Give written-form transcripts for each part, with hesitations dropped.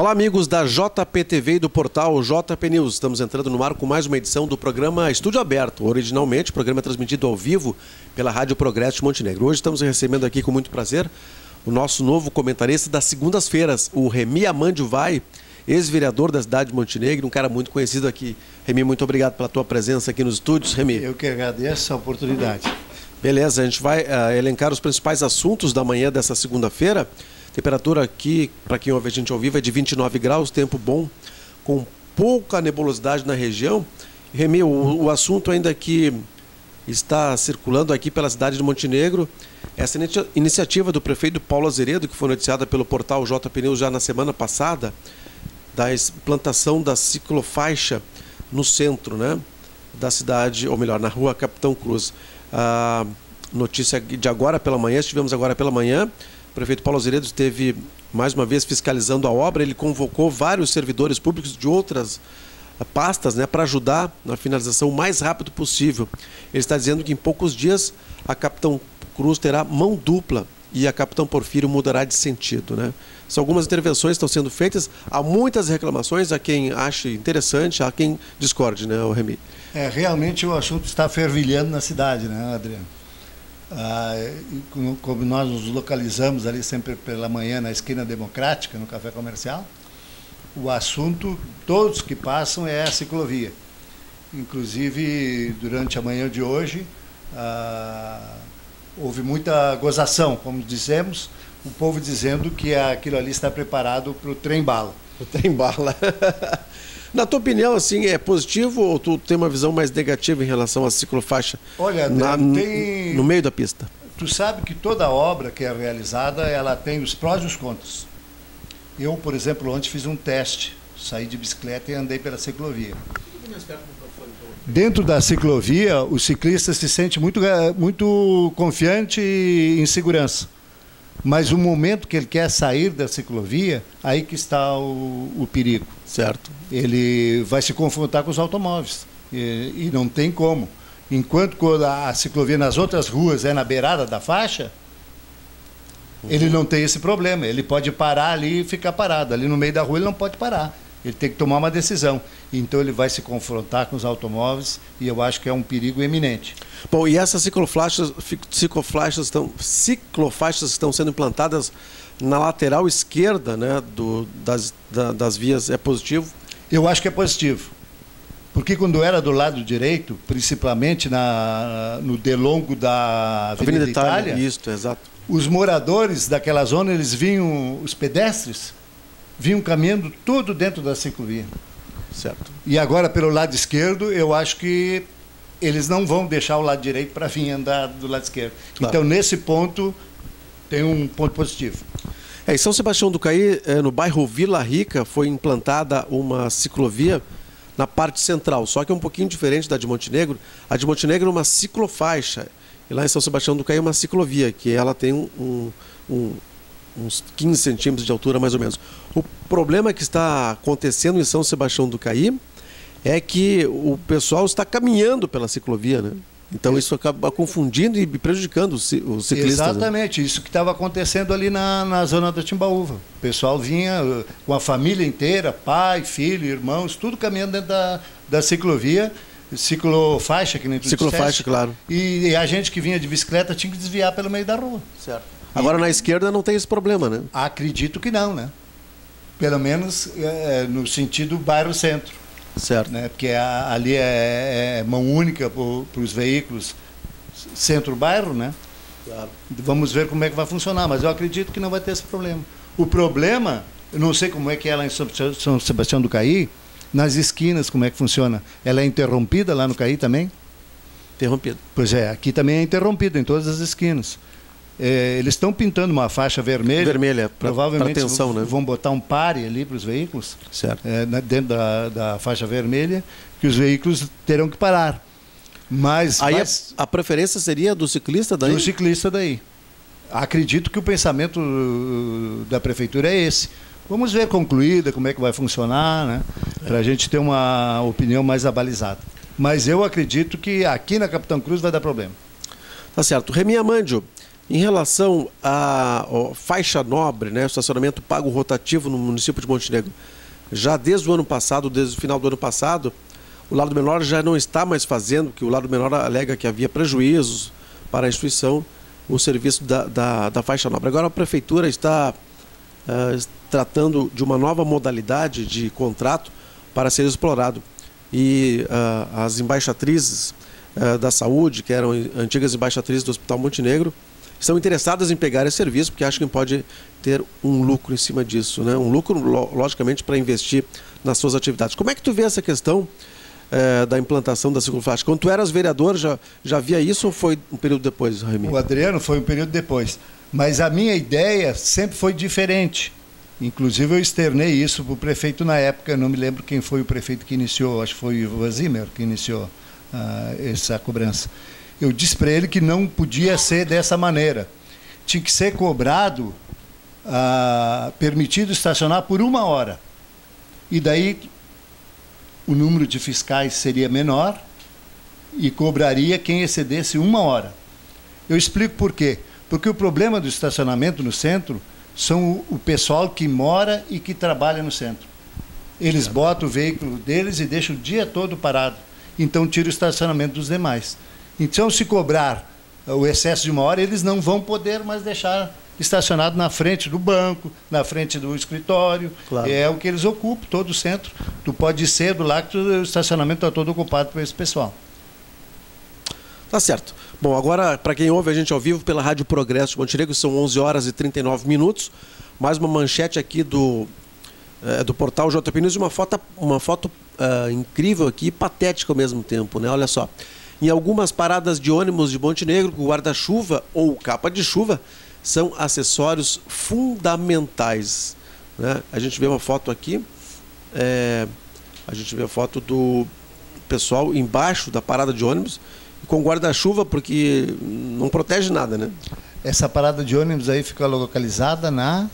Olá, amigos da JPTV e do portal JP News. Estamos entrando no ar com mais uma edição do programa Estúdio Aberto. Originalmente, o programa é transmitido ao vivo pela Rádio Progresso de Montenegro. Hoje estamos recebendo aqui com muito prazer o nosso novo comentarista das segundas-feiras, o Remy Amandio Vai, ex-vereador da cidade de Montenegro, um cara muito conhecido aqui. Remy, muito obrigado pela tua presença aqui nos estúdios. Remy. Eu que agradeço a oportunidade. Beleza, a gente vai elencar os principais assuntos da manhã dessa segunda-feira. Temperatura aqui, para quem ouve a gente ao vivo, é de 29 graus, tempo bom, com pouca nebulosidade na região. Remy, o assunto ainda que está circulando aqui pela cidade de Montenegro, essa iniciativa do prefeito Paulo Azeredo, que foi noticiada pelo portal JP News já na semana passada, da implantação da ciclofaixa no centro, né, da cidade, ou melhor, na rua Capitão Cruz. A notícia de agora pela manhã, estivemos agora pela manhã. O prefeito Paulo Azeredo esteve mais uma vez fiscalizando a obra. Ele convocou vários servidores públicos de outras pastas, né, para ajudar na finalização o mais rápido possível. Ele está dizendo que em poucos dias a Capitão Cruz terá mão dupla e a Capitão Porfírio mudará de sentido, né? São algumas intervenções que estão sendo feitas. Há muitas reclamações, há quem ache interessante, há quem discorde, né, o Remy? Realmente o assunto está fervilhando na cidade, né, Adriano? Como nós nos localizamos ali sempre pela manhã na esquina Democrática, no Café Comercial, o assunto, todos que passam, é a ciclovia. Inclusive, durante a manhã de hoje, houve muita gozação, como dizemos, o povo dizendo que aquilo ali está preparado para o trem-bala. O trem-bala. Na tua opinião, assim, é positivo ou tu tem uma visão mais negativa em relação à ciclofaixa? Olha, no meio da pista? Tu sabe que toda obra que é realizada, ela tem os prós e os contras. Eu, por exemplo, ontem fiz um teste, saí de bicicleta e andei pela ciclovia. Dentro da ciclovia, o ciclista se sente muito confiante e em segurança. Mas o momento que ele quer sair da ciclovia, aí que está o perigo. Certo. Ele vai se confrontar com os automóveis. E não tem como. Enquanto a ciclovia nas outras ruas é na beirada da faixa, ele não tem esse problema. Ele pode parar ali e ficar parado. Ali no meio da rua ele não pode parar. Ele tem que tomar uma decisão. Então ele vai se confrontar com os automóveis e eu acho que é um perigo eminente. Bom, e essas ciclofaixas estão sendo implantadas na lateral esquerda, né, das vias. É positivo? Eu acho que é positivo. Porque quando era do lado direito, principalmente no delongo da Avenida Itália, isso, exato. Os moradores daquela zona, eles vinham, os pedestres, vinham caminhando tudo dentro da ciclovia. Certo. E agora, pelo lado esquerdo, eu acho que eles não vão deixar o lado direito para vir andar do lado esquerdo. Claro. Então, nesse ponto, tem um ponto positivo. Em São Sebastião do Caí, no bairro Vila Rica, foi implantada uma ciclovia na parte central, só que é um pouquinho diferente da de Montenegro. A de Montenegro é uma ciclofaixa, e lá em São Sebastião do Caí é uma ciclovia, que ela tem uns 15 centímetros de altura, mais ou menos. O problema que está acontecendo em São Sebastião do Caí é que o pessoal está caminhando pela ciclovia, né? Então isso acaba confundindo e prejudicando os ciclistas. Exatamente, né? Isso que estava acontecendo ali na zona da Timbaúva. O pessoal vinha com a família inteira, pai, filho, irmãos, tudo caminhando dentro da ciclovia, ciclofaixa, que nem tu disseste. Ciclofaixa, claro. E a gente que vinha de bicicleta tinha que desviar pelo meio da rua. Certo. Agora na esquerda não tem esse problema, né? Acredito que não, né? Pelo menos no sentido bairro-centro. Certo. Né? Porque ali é mão única para os veículos centro-bairro, né? Claro. Vamos ver como é que vai funcionar, mas eu acredito que não vai ter esse problema. O problema, eu não sei como é que é lá em São Sebastião do Caí, nas esquinas como é que funciona. Ela é interrompida lá no Caí também? Interrompida. Pois é, aqui também é interrompida em todas as esquinas. Eles estão pintando uma faixa vermelha. Vermelha, provavelmente para atenção, né? Vão botar um pare ali para os veículos. Certo. Dentro da faixa vermelha, que os veículos terão que parar. Mas a preferência seria do ciclista daí? Do ciclista daí. Acredito que o pensamento da prefeitura é esse. Vamos ver concluída como é que vai funcionar, né? Para a gente ter uma opinião mais abalizada. Mas eu acredito que aqui na Capitão Cruz vai dar problema. Tá certo. Remy Amandio, Em relação à faixa nobre, né, estacionamento pago rotativo no município de Montenegro, já desde o ano passado, desde o final do ano passado, o Lado Menor já não está mais fazendo, porque o Lado Menor alega que havia prejuízos para a instituição, o serviço da faixa nobre. Agora a Prefeitura está tratando de uma nova modalidade de contrato para ser explorado. E as embaixatrizes da saúde, que eram antigas embaixatrizes do Hospital Montenegro, estão interessadas em pegar esse serviço, porque acham que pode ter um lucro em cima disso, né? Um lucro, logicamente, para investir nas suas atividades. Como é que tu vê essa questão da implantação da segunda faixa? Quando tu eras vereador, já havia isso ou foi um período depois, Raimi? O Adriano foi um período depois. Mas a minha ideia sempre foi diferente. Inclusive eu externei isso para o prefeito na época, não me lembro quem foi o prefeito que iniciou, acho que foi o Zimmer que iniciou essa cobrança. Eu disse para ele que não podia ser dessa maneira. Tinha que ser cobrado, permitido estacionar por 1 hora. E daí o número de fiscais seria menor e cobraria quem excedesse 1 hora. Eu explico por quê. Porque o problema do estacionamento no centro são o pessoal que mora e que trabalha no centro. Eles botam o veículo deles e deixam o dia todo parado. Então tira o estacionamento dos demais. Então, se cobrar o excesso de 1 hora, eles não vão poder mais deixar estacionado na frente do banco, na frente do escritório. Claro. É o que eles ocupam, todo o centro. Tu pode ir cedo lá que o estacionamento está todo ocupado por esse pessoal. Tá certo. Bom, agora, para quem ouve a gente ao vivo pela Rádio Progresso de Montenegro, são 11 horas e 39 minutos. Mais uma manchete aqui do portal JP News, uma foto incrível aqui e patética ao mesmo tempo, né? Olha só. Em algumas paradas de ônibus de Montenegro, o guarda-chuva ou capa de chuva são acessórios fundamentais, né? A gente vê uma foto aqui, a gente vê a foto do pessoal embaixo da parada de ônibus com guarda-chuva, porque não protege nada, né? Essa parada de ônibus aí fica localizada na...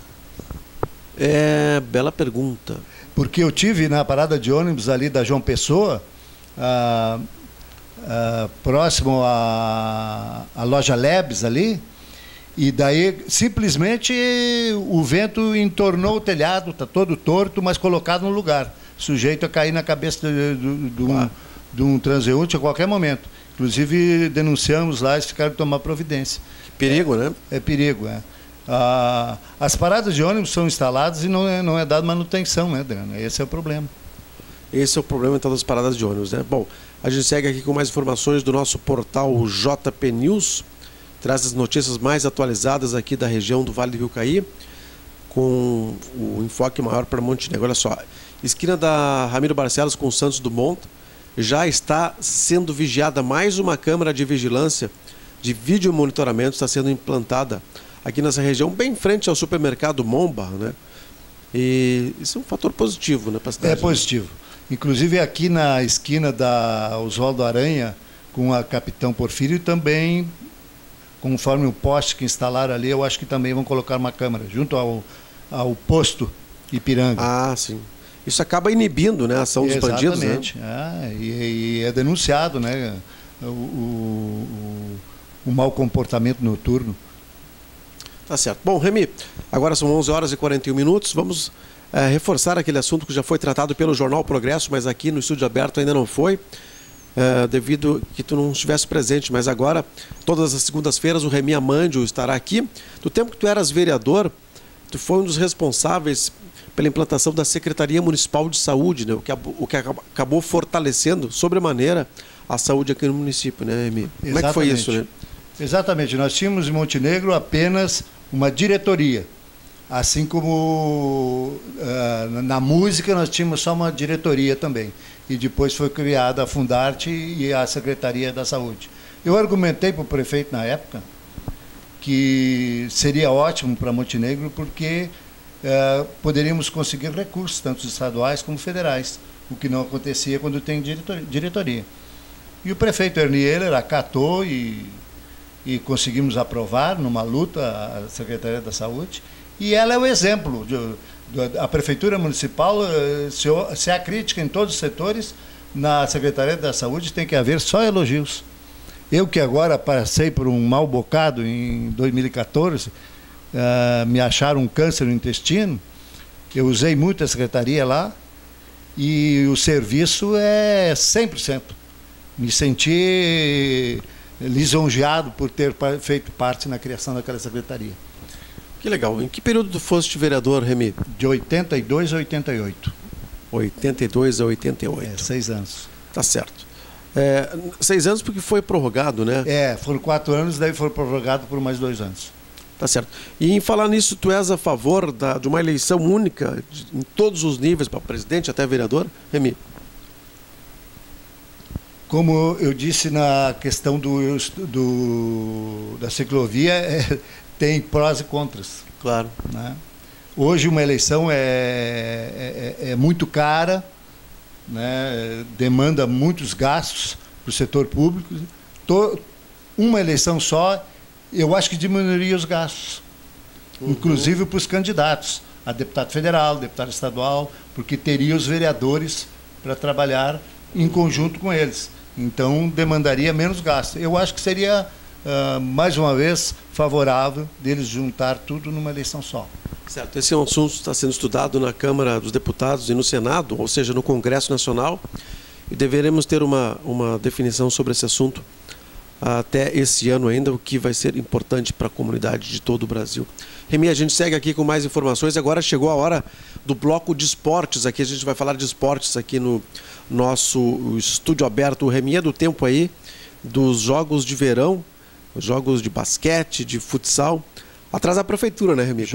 Bela pergunta. Porque eu tive na parada de ônibus ali da João Pessoa, próximo à loja Lebes ali, e daí simplesmente o vento entornou o telhado, está todo torto, mas colocado no lugar, sujeito a cair na cabeça de um transeunte a qualquer momento. Inclusive denunciamos lá, eles ficaram de tomar providência. Que perigo, né? É perigo, é. As paradas de ônibus são instaladas e não é dada manutenção, né, Adriano? Esse é o problema. Esse é o problema, então, das paradas de ônibus, né? Bom, a gente segue aqui com mais informações do nosso portal JP News, traz as notícias mais atualizadas aqui da região do Vale do Rio Caí, com o enfoque maior para Montenegro. Olha só, esquina da Ramiro Barcelos com Santos Dumont, já está sendo vigiada mais uma câmera de vigilância de vídeo monitoramento, está sendo implantada aqui nessa região, bem em frente ao supermercado Momba, né? E isso é um fator positivo, né, para a cidade. É positivo. Inclusive aqui na esquina da Oswaldo Aranha, com a Capitão Porfírio, também, conforme o poste que instalaram ali, eu acho que também vão colocar uma câmera, junto ao posto Ipiranga. Ah, sim. Isso acaba inibindo, né, a ação dos bandidos, né? Exatamente. E é denunciado, né, o mau comportamento noturno. Tá certo. Bom, Remy, agora são 11 horas e 41 minutos. Vamos reforçar aquele assunto que já foi tratado pelo Jornal Progresso, mas aqui no Estúdio Aberto ainda não foi, devido que tu não estivesse presente. Mas agora, todas as segundas-feiras, o Remy Amandio estará aqui. Do tempo que tu eras vereador, tu foi um dos responsáveis pela implantação da Secretaria Municipal de Saúde, né? O que acabou fortalecendo sobremaneira a saúde aqui no município, né, Remy? Como é que foi isso, né? Exatamente. Nós tínhamos em Montenegro apenas uma diretoria. Assim como na música nós tínhamos só uma diretoria também. E depois foi criada a Fundarte e a Secretaria da Saúde. Eu argumentei para o prefeito na época que seria ótimo para Montenegro porque poderíamos conseguir recursos, tanto estaduais como federais, o que não acontecia quando tem diretoria. E o prefeito Ernie Ehler acatou e conseguimos aprovar numa luta a Secretaria da Saúde, e ela é o exemplo. A Prefeitura Municipal, se há crítica em todos os setores, na Secretaria da Saúde tem que haver só elogios. Eu que agora passei por um mau bocado em 2014, me acharam um câncer no intestino, eu usei muito a secretaria lá e o serviço é 100%. Me senti lisonjeado por ter feito parte na criação daquela secretaria. Que legal. Em que período tu foste vereador, Remy? De 82 a 88. 82 a 88. 6 anos. Tá certo. 6 anos porque foi prorrogado, né? Foram 4 anos, daí foi prorrogado por mais 2 anos. Tá certo. E em falar nisso, tu és a favor de uma eleição única em todos os níveis, para presidente até vereador, Remy? Como eu disse na questão da ciclovia, tem prós e contras. Claro. Né? Hoje uma eleição é muito cara, né? Demanda muitos gastos para o setor público. Uma eleição só, eu acho que diminuiria os gastos, inclusive para os candidatos, a deputado federal, deputado estadual, porque teria os vereadores para trabalhar em conjunto com eles. Então, demandaria menos gastos. Eu acho que seria, mais uma vez, favorável deles juntar tudo numa eleição só. Certo. Esse é um assunto que está sendo estudado na Câmara dos Deputados e no Senado, ou seja, no Congresso Nacional, e deveremos ter uma definição sobre esse assunto até esse ano ainda, o que vai ser importante para a comunidade de todo o Brasil. Remy, a gente segue aqui com mais informações. Agora chegou a hora do bloco de esportes. Aqui a gente vai falar de esportes aqui no nosso estúdio aberto. O Remy é do tempo aí dos jogos de verão, jogos de basquete, de futsal, atrás da prefeitura, né, Remy?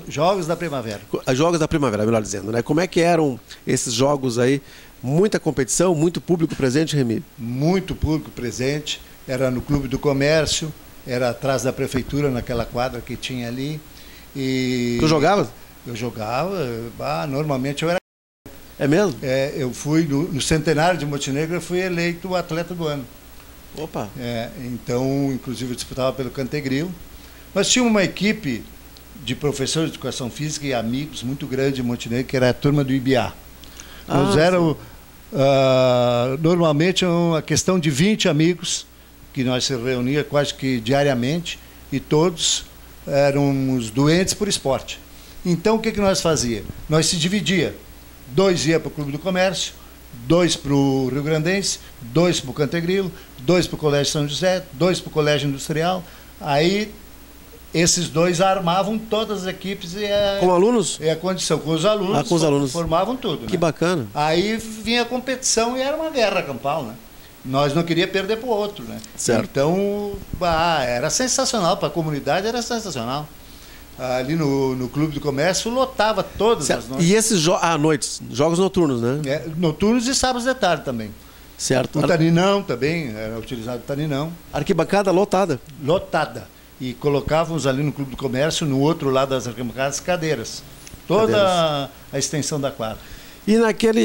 Jogos da primavera. Jogos da primavera, melhor dizendo, né? Como é que eram esses jogos aí? Muita competição, muito público presente, Remy? Muito público presente. Era no Clube do Comércio, era atrás da prefeitura, naquela quadra que tinha ali. E tu jogava? Eu jogava, normalmente eu era... É mesmo? Eu fui, no centenário de Montenegro, eu fui eleito o atleta do ano. Opa! Então, inclusive, eu disputava pelo Cantegril. Nós tínhamos uma equipe de professores de educação física e amigos muito grande em Montenegro, que era a turma do IBA. Nós éramos, normalmente, uma questão de 20 amigos, que nós se reunia quase que diariamente, e todos éramos doentes por esporte. Então, o que nós fazíamos? Nós se dividia. 2 iam para o Clube do Comércio, 2 para o Rio Grandense, 2 para o Cantegrilo, 2 para o Colégio São José, 2 para o Colégio Industrial. Aí, esses 2 armavam todas as equipes e com alunos? A condição, com os alunos. Com os alunos. Formavam tudo. Que bacana. Aí vinha a competição e era uma guerra campal, né? Nós não queríamos perder para o outro, né? Certo. Então, era sensacional, para a comunidade era sensacional. Ali no Clube do Comércio lotava todas as noites. E esses noites, jogos noturnos, né? Noturnos e sábados de tarde também. Certo. O Taninão também, era utilizado o Taninão. Arquibancada lotada. Lotada. E colocávamos ali no Clube do Comércio, no outro lado das arquibancadas, cadeiras. Toda a extensão da quadra. E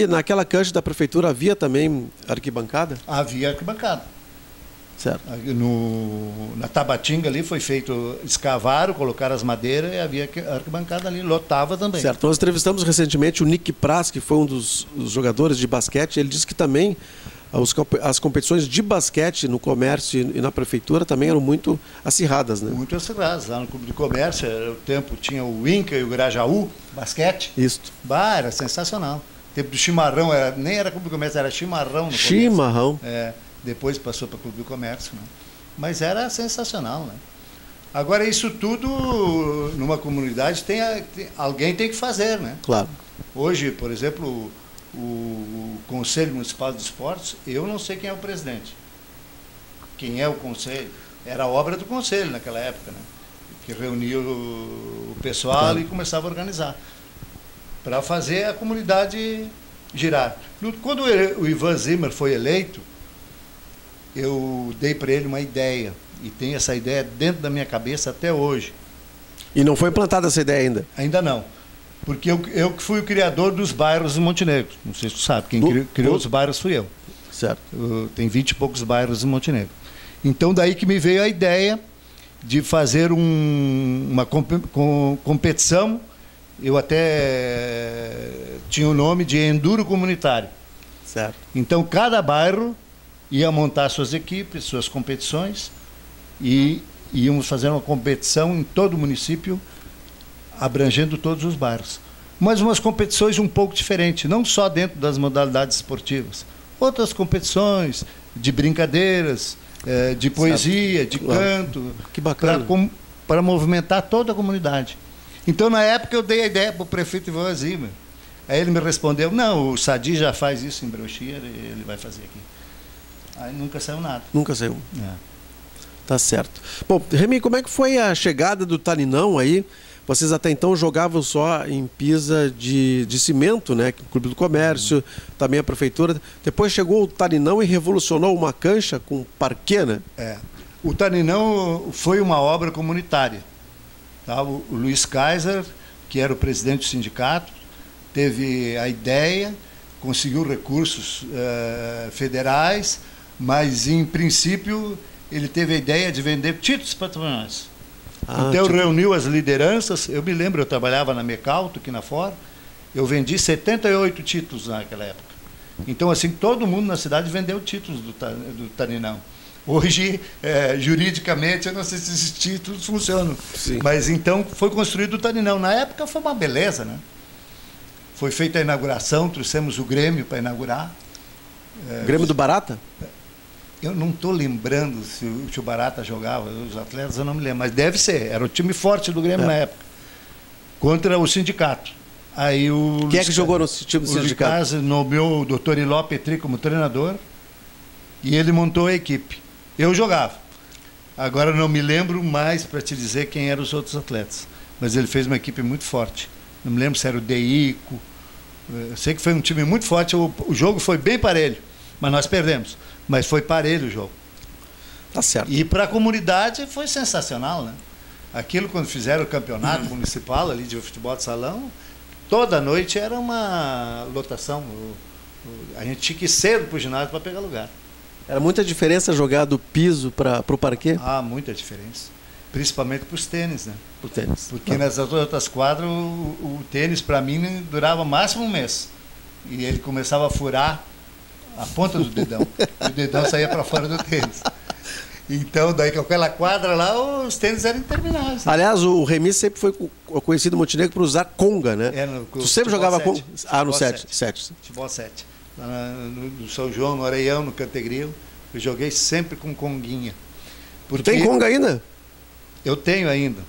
naquela cancha da prefeitura havia também arquibancada? Havia arquibancada. Certo. Na Tabatinga ali foi feito, escavaram, colocaram as madeiras e havia arquibancada ali, lotava também. Certo. Nós entrevistamos recentemente o Nick Praz, que foi um dos jogadores de basquete. Ele disse que também as competições de basquete no comércio e na prefeitura também eram muito acirradas, né? Muito acirradas. Lá no Clube de Comércio, o tempo tinha o Inca e o Grajaú, basquete. Isso. Era sensacional. O tempo do chimarrão, nem era Clube de Comércio, era chimarrão no começo. Chimarrão. Depois passou para o Clube do Comércio, né? Mas era sensacional, né? Agora, isso tudo, numa comunidade, alguém tem que fazer, né? Claro. Hoje, por exemplo, o Conselho Municipal de Esportes, eu não sei quem é o presidente. Quem é o conselho? Era obra do conselho naquela época, né? Que reunia o pessoal, claro, e começava a organizar para fazer a comunidade girar. Quando o Ivan Zimmer foi eleito, eu dei para ele uma ideia, e tem essa ideia dentro da minha cabeça até hoje. E não foi implantada essa ideia ainda? Ainda não. Porque eu que fui o criador dos bairros de Montenegro. Não sei se tu sabe, quem criou os bairros fui eu. Certo. Tem 20 e poucos bairros em Montenegro. Então, daí que me veio a ideia de fazer uma competição. Eu até tinha o nome de Enduro Comunitário. Certo. Então, cada bairro ia montar suas equipes, suas competições, e íamos fazer uma competição em todo o município, abrangendo todos os bairros. Mas umas competições um pouco diferentes, não só dentro das modalidades esportivas. Outras competições de brincadeiras, de poesia, de canto, que bacana, para movimentar toda a comunidade. Então, na época, eu dei a ideia para o prefeito Ivan Zimmer. Aí ele me respondeu, não, o Sadi já faz isso em Broxia, ele vai fazer aqui. Aí nunca saiu nada. Nunca saiu. Tá certo. Bom, Remy, como é que foi a chegada do Taninão aí? Vocês até então jogavam só em pisa de cimento, né? O Clube do Comércio, também a Prefeitura. Depois chegou o Taninão e revolucionou uma cancha com parquet, né? O Taninão foi uma obra comunitária. Tá? O Luiz Kaiser, que era o presidente do sindicato, teve a ideia, conseguiu recursos federais, mas, em princípio, ele teve a ideia de vender títulos patrimoniais. Então, reuniu as lideranças. Eu me lembro, eu trabalhava na Mecalto, aqui na Fora, eu vendi 78 títulos naquela época. Então, assim, todo mundo na cidade vendeu títulos do Taninão. Hoje, juridicamente, eu não sei se esses títulos funcionam. Sim. Mas, então, foi construído o Taninão. Na época, foi uma beleza, né? Foi feita a inauguração, trouxemos o Grêmio para inaugurar. Grêmio do Barata? Eu não estou lembrando se o Tio Barata jogava, os atletas eu não me lembro, mas deve ser, era o time forte do Grêmio na época, contra o sindicato. Aí Quem é que jogou no time do sindicato? O Lucas nomeou o Dr. Iló Petri como treinador e ele montou a equipe. Eu jogava. Agora não me lembro mais para te dizer quem eram os outros atletas, mas ele fez uma equipe muito forte. Não me lembro se era o Deico, eu sei que foi um time muito forte, o jogo foi bem parelho, mas nós perdemos. Mas foi parelho o jogo. Tá certo. E para a comunidade foi sensacional, né? Aquilo, quando fizeram o campeonato municipal ali de futebol de salão, toda noite era uma lotação. A gente tinha que ir cedo para o ginásio para pegar lugar. Era muita diferença jogar do piso para o parquet? Muita diferença. Principalmente para os tênis, né? O tênis. Porque nas outras quadras o tênis, para mim, durava máximo um mês. E ele começava a furar a ponta do dedão. E o dedão saía para fora do tênis. Então, daí com aquela quadra lá, os tênis eram intermináveis. Né? Aliás, o Remy sempre foi conhecido em Montenegro por usar conga, né? Tu sempre jogava conga? No 7. Futebol 7. Lá no São João, no Areião, no Cantegril, eu joguei sempre com conguinha. Porque... Tem conga ainda? Eu tenho ainda,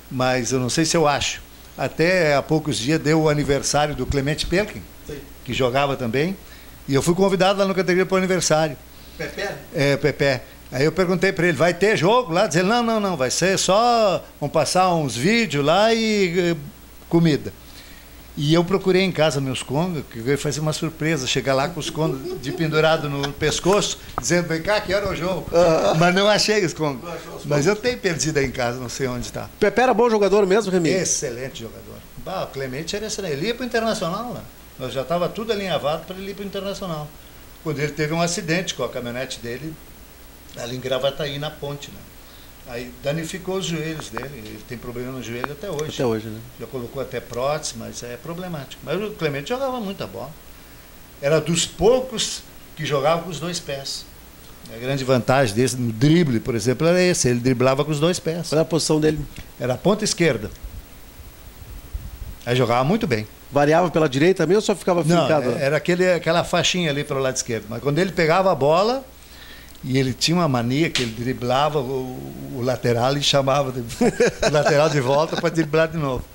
mas eu não sei se eu acho. Até há poucos dias deu o aniversário do Clemente Pelkin, que jogava também. E eu fui convidado lá no Cantegril para o aniversário. Pepé? Pepé. Aí eu perguntei para ele, vai ter jogo lá? Diz ele, não, vai ser só, vão passar uns vídeos lá e comida. E eu procurei em casa meus congas, que eu ia fazer uma surpresa, chegar lá com os congas de pendurado no pescoço, dizendo, vem cá, que era o jogo. Mas não achei os congas. Mas eu tenho perdido aí em casa, não sei onde está. Pepé era bom jogador mesmo, Remy? Excelente jogador. O Clemente era excelente. Ele ia para o Internacional lá. Nós já estava tudo alinhavado para ele ir para o Internacional. Quando ele teve um acidente com a caminhonete dele, ali em Gravataí, na ponte, né? Aí danificou os joelhos dele. Ele tem problema no joelho até hoje. Até hoje, né? Já colocou até prótese, mas é problemático. Mas o Clemente jogava muita bola. Era dos poucos que jogavam com os dois pés. A grande vantagem desse, no drible, por exemplo, era esse. Ele driblava com os dois pés. Qual era a posição dele? Era a ponta esquerda. Aí jogava muito bem. Variava pela direita também ou só ficava fincado? Não, era aquela faixinha ali para o lado esquerdo. Mas quando ele pegava a bola, e ele tinha uma mania que ele driblava o lateral e chamava o lateral de volta para driblar de novo.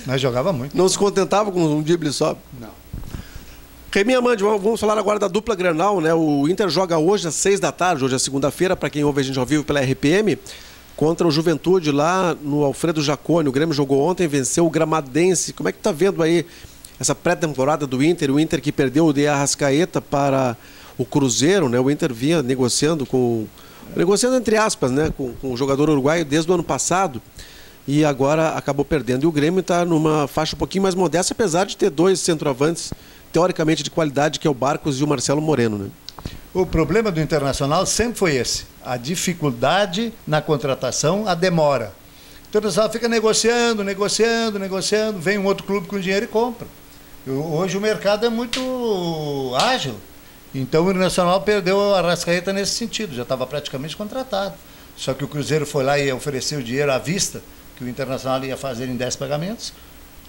Mas jogava muito. Não se contentava com um drible só? Não. Remy Amandi, vamos falar agora da dupla Grenal, né? O Inter joga hoje às 6 da tarde, hoje é segunda-feira, para quem ouve a gente ao vivo pela RPM, contra o Juventude lá no Alfredo Jaconi. O Grêmio jogou ontem, venceu o Gramadense. Como é que tá vendo aí essa pré-temporada do Inter? O Inter que perdeu o de Arrascaeta para o Cruzeiro, né? O Inter vinha negociando entre aspas, né? Com o jogador uruguaio desde o ano passado e agora acabou perdendo. E o Grêmio está numa faixa um pouquinho mais modesta, apesar de ter dois centroavantes teoricamente de qualidade, que é o Barcos e o Marcelo Moreno, né? O problema do Internacional sempre foi esse: a dificuldade na contratação, a demora. O Internacional fica negociando, vem um outro clube com dinheiro e compra. Hoje o mercado é muito ágil Então o Internacional perdeu a Arrascaeta nesse sentido, já estava praticamente contratado. Só que o Cruzeiro foi lá e ofereceu o dinheiro à vista, que o Internacional ia fazer em 10 pagamentos,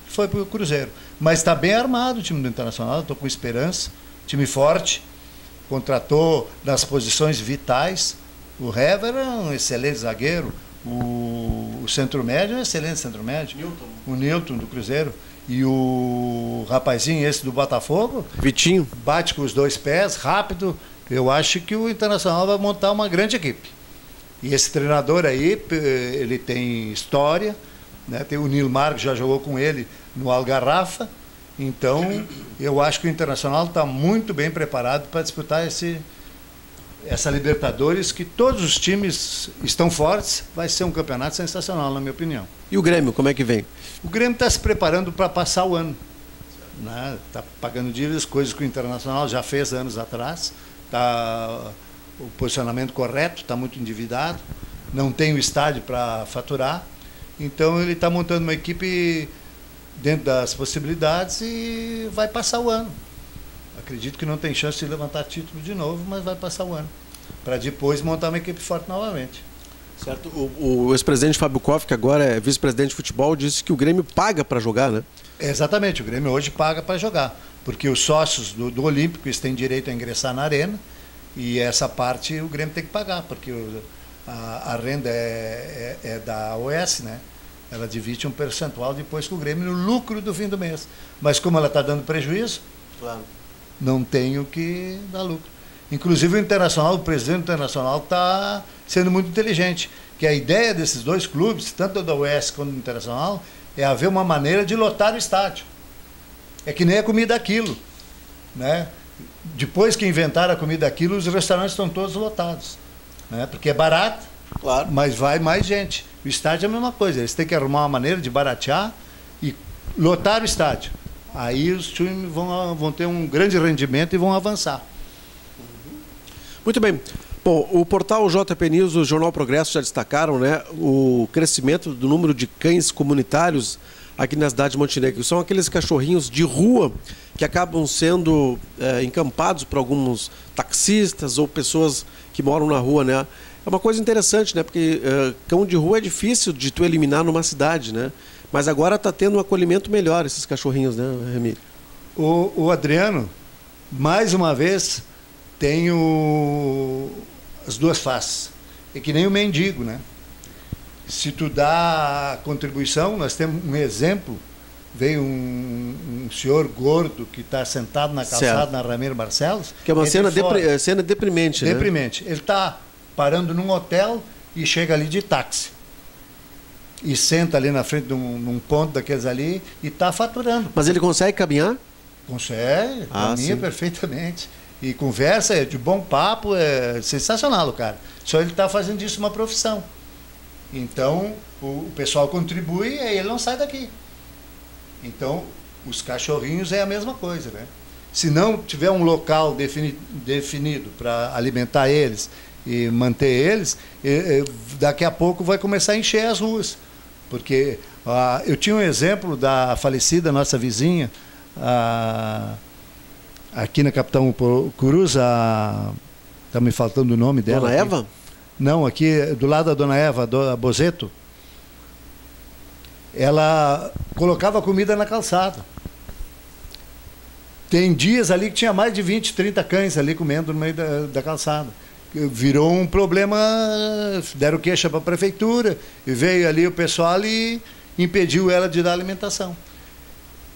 foi para o Cruzeiro. Mas está bem armado o time do Internacional, estou com esperança, time forte, contratou nas posições vitais. O Hever é um excelente zagueiro, o centro-médio é um excelente centro-médio, o Newton do Cruzeiro, e o rapazinho esse do Botafogo, Vitinho, bate com os dois pés, rápido. Eu acho que o Internacional vai montar uma grande equipe. E esse treinador aí, ele tem história, né? Tem o Nilmar, que já jogou com ele no Algarrafa. Então, eu acho que o Internacional está muito bem preparado para disputar essa Libertadores, que todos os times estão fortes. Vai ser um campeonato sensacional, na minha opinião. E o Grêmio, como é que vem? O Grêmio está se preparando para passar o ano. Está pagando dívidas, coisas que o Internacional já fez anos atrás. Está o posicionamento correto, está muito endividado, não tem o estádio para faturar. Então ele está montando uma equipe dentro das possibilidades e vai passar o ano. Acredito que não tem chance de levantar título de novo, mas vai passar o ano, para depois montar uma equipe forte novamente. Certo. O ex-presidente Fábio Koff, que agora é vice-presidente de futebol, disse que o Grêmio paga para jogar, né? Exatamente, o Grêmio hoje paga para jogar, porque os sócios do Olímpico eles têm direito a ingressar na arena, e essa parte o Grêmio tem que pagar, porque a renda é da OS, né? Ela divide um percentual depois com o Grêmio no lucro do fim do mês. Mas como ela está dando prejuízo, claro, não tem o que dar lucro. Inclusive o Internacional, o presidente do Internacional está sendo muito inteligente, que a ideia desses dois clubes, tanto da OS quanto do Internacional, é haver uma maneira de lotar o estádio. É que nem a comida aquilo, né? Depois que inventaram a comida aquilo, os restaurantes estão todos lotados, né? Porque é barato, claro, mas vai mais gente. O estádio é a mesma coisa, eles têm que arrumar uma maneira de baratear e lotar o estádio. Aí os times vão ter um grande rendimento e vão avançar. Muito bem. Bom, o portal JP News, o Jornal Progresso já destacaram, né, o crescimento do número de cães comunitários aqui na cidade de Montenegro. São aqueles cachorrinhos de rua que acabam sendo encampados por alguns taxistas ou pessoas que moram na rua, né? É uma coisa interessante, né? Porque cão de rua é difícil de tu eliminar numa cidade, né? Mas agora está tendo um acolhimento melhor esses cachorrinhos, né, Remy? O Adriano, mais uma vez, tem as duas faces. É que nem o mendigo, né? Se tu dá a contribuição, nós temos um exemplo, veio um senhor gordo que está sentado na calçada, certo, na Ramiro Barcelos. Que é uma cena deprimente, né? Deprimente. Ele está parando num hotel e chega ali de táxi. E senta ali na frente de num ponto daqueles ali e está faturando. Mas ele consegue caminhar? Consegue, caminha perfeitamente. E conversa, é de bom papo, é sensacional o cara. Só ele está fazendo disso uma profissão. Então, o pessoal contribui e aí ele não sai daqui. Então, os cachorrinhos é a mesma coisa, né? Se não tiver um local definido para alimentar eles e manter eles, daqui a pouco vai começar a encher as ruas. Porque eu tinha um exemplo da falecida nossa vizinha, aqui na Capitão Curuza, está me faltando o nome dela. Dona Eva? Não, aqui do lado da Dona Eva, a Bozeto, ela colocava comida na calçada. Tem dias ali que tinha mais de 20, 30 cães ali comendo no meio da calçada. Virou um problema, deram queixa para a prefeitura, e veio ali o pessoal e impediu ela de dar alimentação.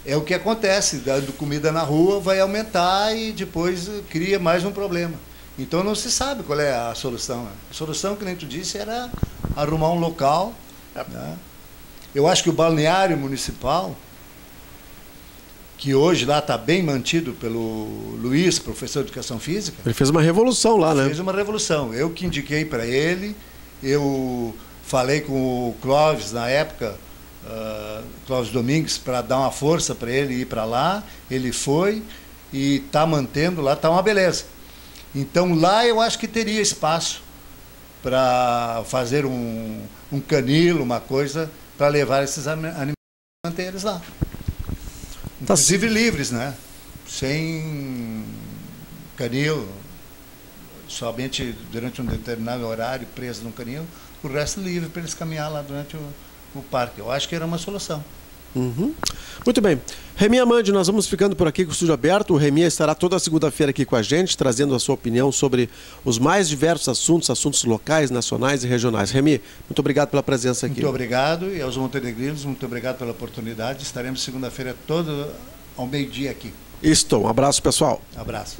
É o que acontece, dando comida na rua vai aumentar e depois cria mais um problema. Então não se sabe qual é a solução. A solução, que nem tu disse, era arrumar um local. Né? Eu acho que o balneário municipal, que hoje lá está bem mantido pelo Luiz, professor de Educação Física. Ele fez uma revolução lá, né? Fez uma revolução. Eu que indiquei para ele, eu falei com o Clóvis na época, Clóvis Domingues, para dar uma força para ele ir para lá. Ele foi e está mantendo lá, está uma beleza. Então lá eu acho que teria espaço para fazer um canil, uma coisa, para levar esses animais e manter eles lá. Inclusive livres, né? Sem canil, somente durante um determinado horário, preso no canil, o resto livre para eles caminhar lá durante o parque. Eu acho que era uma solução. Uhum. Muito bem. Remi Amandi, nós vamos ficando por aqui com o Estúdio Aberto. O Remi estará toda segunda-feira aqui com a gente, trazendo a sua opinião sobre os mais diversos assuntos locais, nacionais e regionais. Remi, muito obrigado pela presença aqui. Muito obrigado, e aos montenegrinos, muito obrigado pela oportunidade. Estaremos segunda-feira todo ao meio-dia aqui. Isto, um abraço, pessoal. Abraço.